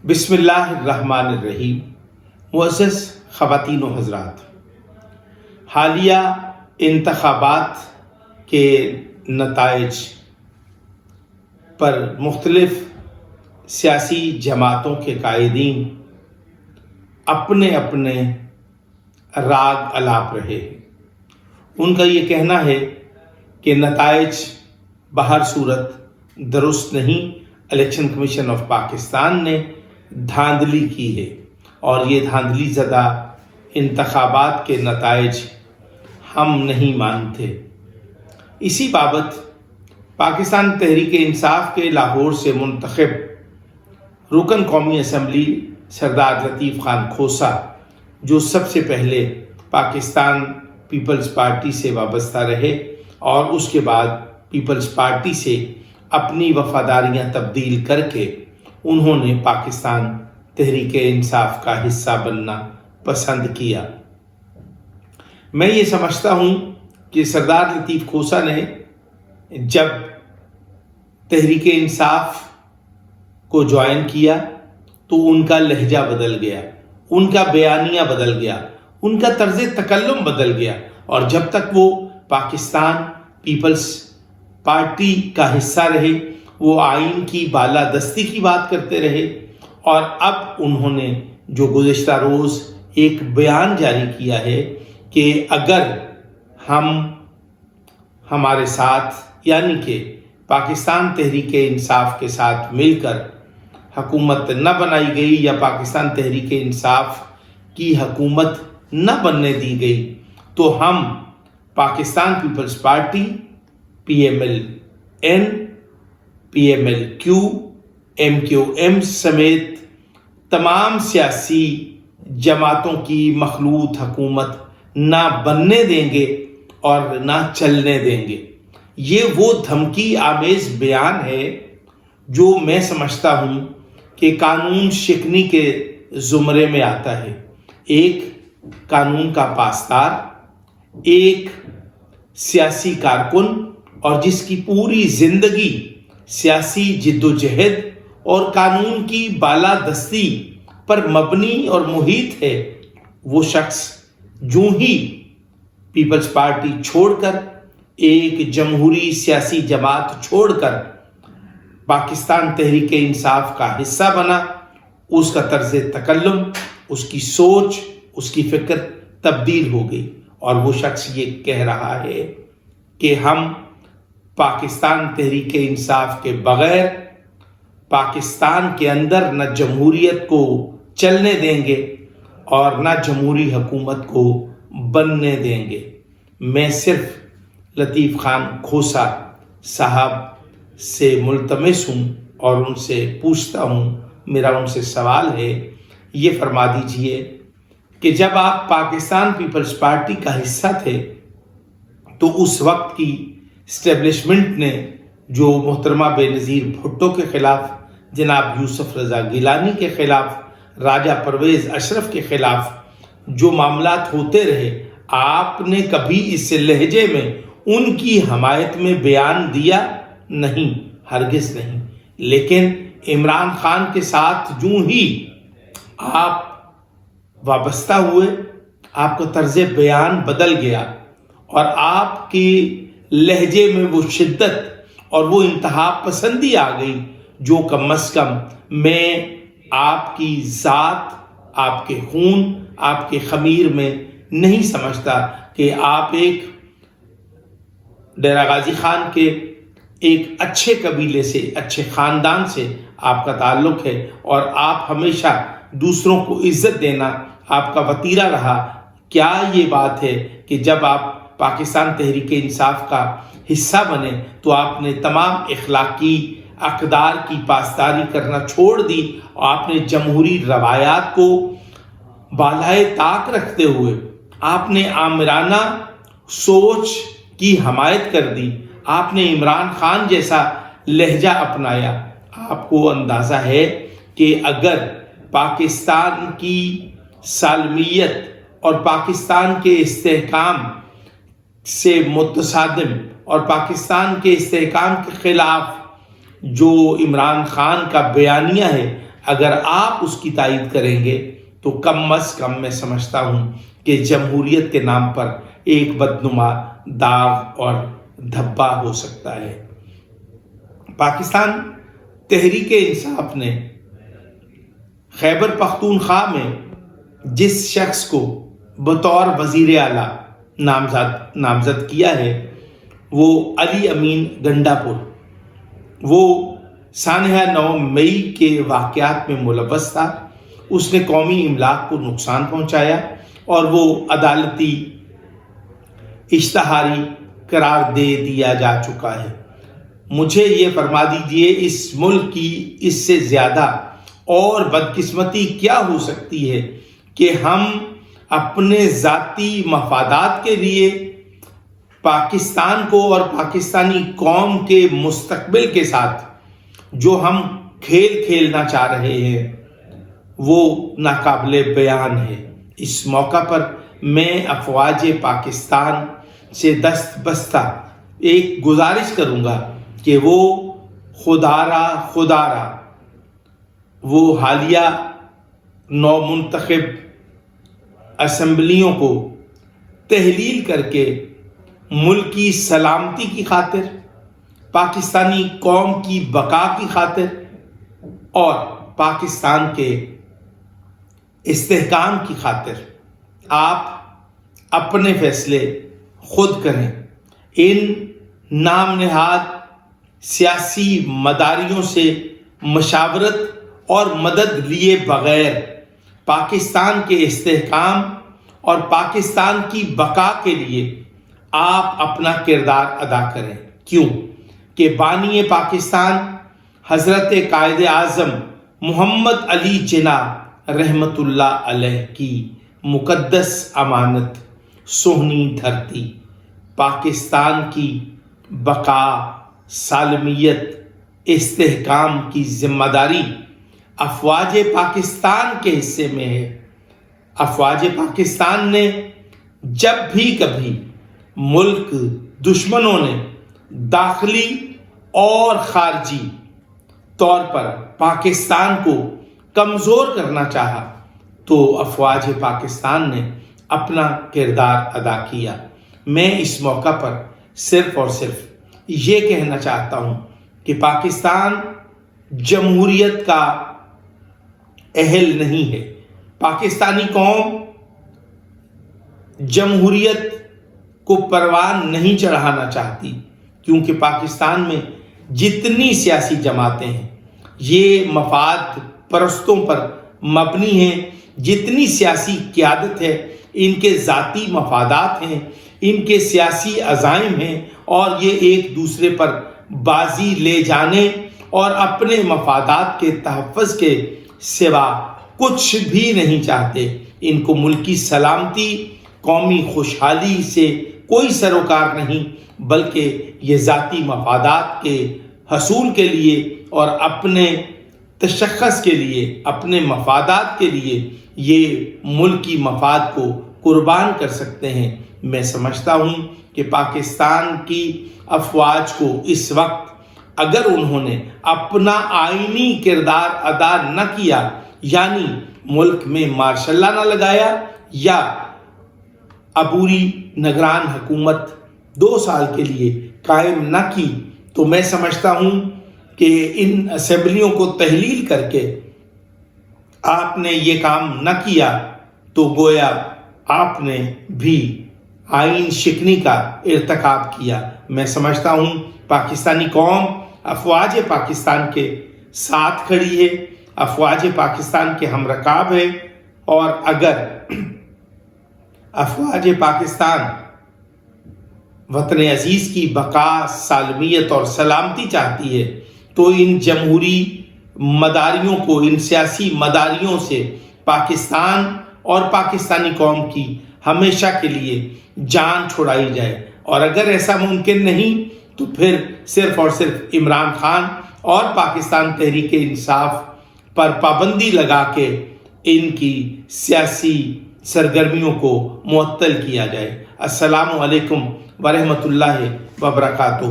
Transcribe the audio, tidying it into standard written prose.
بسم اللہ الرحمن الرحیم۔ معزز خواتین و حضرات، حالیہ انتخابات کے نتائج پر مختلف سیاسی جماعتوں کے قائدین اپنے اپنے راگ الاپ رہے ہیں۔ ان کا یہ کہنا ہے کہ نتائج بہر صورت درست نہیں، الیکشن کمیشن آف پاکستان نے دھاندلی کی ہے اور یہ دھاندلی زدہ انتخابات کے نتائج ہم نہیں مانتے۔ اسی بابت پاکستان تحریک انصاف کے لاہور سے منتخب رکن قومی اسمبلی سردار لطیف خان کھوسا، جو سب سے پہلے پاکستان پیپلز پارٹی سے وابستہ رہے اور اس کے بعد پیپلز پارٹی سے اپنی وفاداریاں تبدیل کر کے انہوں نے پاکستان تحریک انصاف کا حصہ بننا پسند کیا۔ میں یہ سمجھتا ہوں کہ سردار لطیف کھوسا نے جب تحریک انصاف کو جوائن کیا تو ان کا لہجہ بدل گیا، ان کا بیانیہ بدل گیا، ان کا طرز تکلم بدل گیا، اور جب تک وہ پاکستان پیپلز پارٹی کا حصہ رہے وہ آئین کی بالادستی کی بات کرتے رہے، اور اب انہوں نے جو گزشتہ روز ایک بیان جاری کیا ہے کہ اگر ہمارے ساتھ یعنی کہ پاکستان تحریک انصاف کے ساتھ مل کر حکومت نہ بنائی گئی یا پاکستان تحریک انصاف کی حکومت نہ بننے دی گئی تو ہم Pakistan Peoples Party PMLN PMLQ MQM سمیت تمام سیاسی جماعتوں کی مخلوط حکومت نہ بننے دیں گے اور نہ چلنے دیں گے۔ یہ وہ دھمکی آمیز بیان ہے جو میں سمجھتا ہوں کہ قانون شکنی کے زمرے میں آتا ہے۔ ایک قانون کا پاسدار، ایک سیاسی کارکن اور جس کی پوری زندگی سیاسی جد و جہد اور قانون کی بالادستی پر مبنی اور محیط ہے، وہ شخص جو ہی پیپلز پارٹی چھوڑ کر ایک جمہوری سیاسی جماعت چھوڑ کر پاکستان تحریک انصاف کا حصہ بنا، اس کا طرز تکلم، اس کی سوچ، اس کی فکر تبدیل ہو گئی، اور وہ شخص یہ کہہ رہا ہے کہ ہم پاکستان تحریک انصاف کے بغیر پاکستان کے اندر نہ جمہوریت کو چلنے دیں گے اور نہ جمہوری حکومت کو بننے دیں گے۔ میں صرف لطیف خان کھوسا صاحب سے ملتمس ہوں اور ان سے پوچھتا ہوں، میرا ان سے سوال ہے، یہ فرما دیجئے کہ جب آپ پاکستان پیپلز پارٹی کا حصہ تھے تو اس وقت کی اسٹیبلشمنٹ نے جو محترمہ بے نظیر بھٹو کے خلاف، جناب یوسف رضا گیلانی کے خلاف، راجہ پرویز اشرف کے خلاف جو معاملات ہوتے رہے، آپ نے کبھی اس لہجے میں ان کی حمایت میں بیان دیا نہیں، ہرگز نہیں۔ لیکن عمران خان کے ساتھ جو ہی آپ وابستہ ہوئے، آپ کا طرز بیان بدل گیا اور آپ کی لہجے میں وہ شدت اور وہ انتہا پسندی آ گئی جو کم از کم میں آپ کی ذات، آپ کے خون، آپ کے خمیر میں نہیں سمجھتا کہ آپ ایک ڈیرہ غازی خان کے ایک اچھے قبیلے سے، اچھے خاندان سے آپ کا تعلق ہے اور آپ ہمیشہ دوسروں کو عزت دینا آپ کا وتیرہ رہا۔ کیا یہ بات ہے کہ جب آپ پاکستان تحریک انصاف کا حصہ بنے تو آپ نے تمام اخلاقی اقدار کی پاسداری کرنا چھوڑ دی اور آپ نے جمہوری روایات کو بالائے طاق رکھتے ہوئے آپ نے آمرانہ سوچ کی حمایت کر دی، آپ نے عمران خان جیسا لہجہ اپنایا۔ آپ کو اندازہ ہے کہ اگر پاکستان کی سالمیت اور پاکستان کے استحکام سے متصادم اور پاکستان کے استحکام کے خلاف جو عمران خان کا بیانیہ ہے، اگر آپ اس کی تائید کریں گے تو کم از کم میں سمجھتا ہوں کہ جمہوریت کے نام پر ایک بدنما داغ اور دھبا ہو سکتا ہے۔ پاکستان تحریک انصاف نے خیبر پختونخوا میں جس شخص کو بطور وزیر اعلیٰ نامزد کیا ہے وہ علی امین گنڈا پور، وہ سانحہ 9 مئی کے واقعات میں ملوث تھا۔ اس نے قومی املاک کو نقصان پہنچایا اور وہ عدالتی اشتہاری قرار دے دیا جا چکا ہے۔ مجھے یہ فرما دیجئے اس ملک کی اس سے زیادہ اور بدقسمتی کیا ہو سکتی ہے کہ ہم اپنے ذاتی مفادات کے لیے پاکستان کو اور پاکستانی قوم کے مستقبل کے ساتھ جو ہم کھیل کھیلنا چاہ رہے ہیں وہ ناقابل بیان ہے۔ اس موقع پر میں افواج پاکستان سے دست بستہ ایک گزارش کروں گا کہ وہ خدارا وہ حالیہ نومنتخب اسمبلیوں کو تحلیل کر کے ملک کی سلامتی کی خاطر، پاکستانی قوم کی بقا کی خاطر اور پاکستان کے استحکام کی خاطر آپ اپنے فیصلے خود کریں۔ ان نام نہاد سیاسی مداریوں سے مشاورت اور مدد لیے بغیر پاکستان کے استحکام اور پاکستان کی بقا کے لیے آپ اپنا کردار ادا کریں۔ کیوں کہ بانی پاکستان حضرت قائد اعظم محمد علی جناح رحمت اللہ علیہ کی مقدس امانت سونی دھرتی پاکستان کی بقا، سالمیت، استحکام کی ذمہ داری افواج پاکستان کے حصے میں ہے۔ افواج پاکستان نے جب بھی کبھی ملک دشمنوں نے داخلی اور خارجی طور پر پاکستان کو کمزور کرنا چاہا تو افواج پاکستان نے اپنا کردار ادا کیا۔ میں اس موقع پر صرف اور صرف یہ کہنا چاہتا ہوں کہ پاکستان جمہوریت کا اہل نہیں ہے۔ پاکستانی قوم جمہوریت کو پروان نہیں چڑھانا چاہتی، کیونکہ پاکستان میں جتنی سیاسی جماعتیں ہیں یہ مفاد پرستوں پر مبنی ہیں، جتنی سیاسی قیادت ہے ان کے ذاتی مفادات ہیں، ان کے سیاسی عزائم ہیں اور یہ ایک دوسرے پر بازی لے جانے اور اپنے مفادات کے تحفظ کے سوا کچھ بھی نہیں چاہتے۔ ان کو ملکی سلامتی، قومی خوشحالی سے کوئی سروکار نہیں، بلکہ یہ ذاتی مفادات کے حصول کے لیے اور اپنے تشخص کے لیے، اپنے مفادات کے لیے یہ ملکی مفاد کو قربان کر سکتے ہیں۔ میں سمجھتا ہوں کہ پاکستان کی افواج کو اس وقت اگر انہوں نے اپنا آئینی کردار ادا نہ کیا، یعنی ملک میں مارشل لا نہ لگایا یا عبوری نگران حکومت 2 سال کے لیے قائم نہ کی، تو میں سمجھتا ہوں کہ ان اسمبلیوں کو تحلیل کر کے آپ نے یہ کام نہ کیا تو گویا آپ نے بھی آئین شکنی کا ارتکاب کیا۔ میں سمجھتا ہوں پاکستانی قوم افواج پاکستان کے ساتھ کھڑی ہے، افواج پاکستان کے ہم رکاب ہے، اور اگر افواج پاکستان وطن عزیز کی بقا، سالمیت اور سلامتی چاہتی ہے تو ان جمہوری مداریوں کو، ان سیاسی مداریوں سے پاکستان اور پاکستانی قوم کی ہمیشہ کے لیے جان چھڑائی جائے، اور اگر ایسا ممکن نہیں تو پھر صرف اور صرف عمران خان اور پاکستان تحریک انصاف پر پابندی لگا کے ان کی سیاسی سرگرمیوں کو معطل کیا جائے۔ السلام علیکم ورحمۃ اللہ وبرکاتہ۔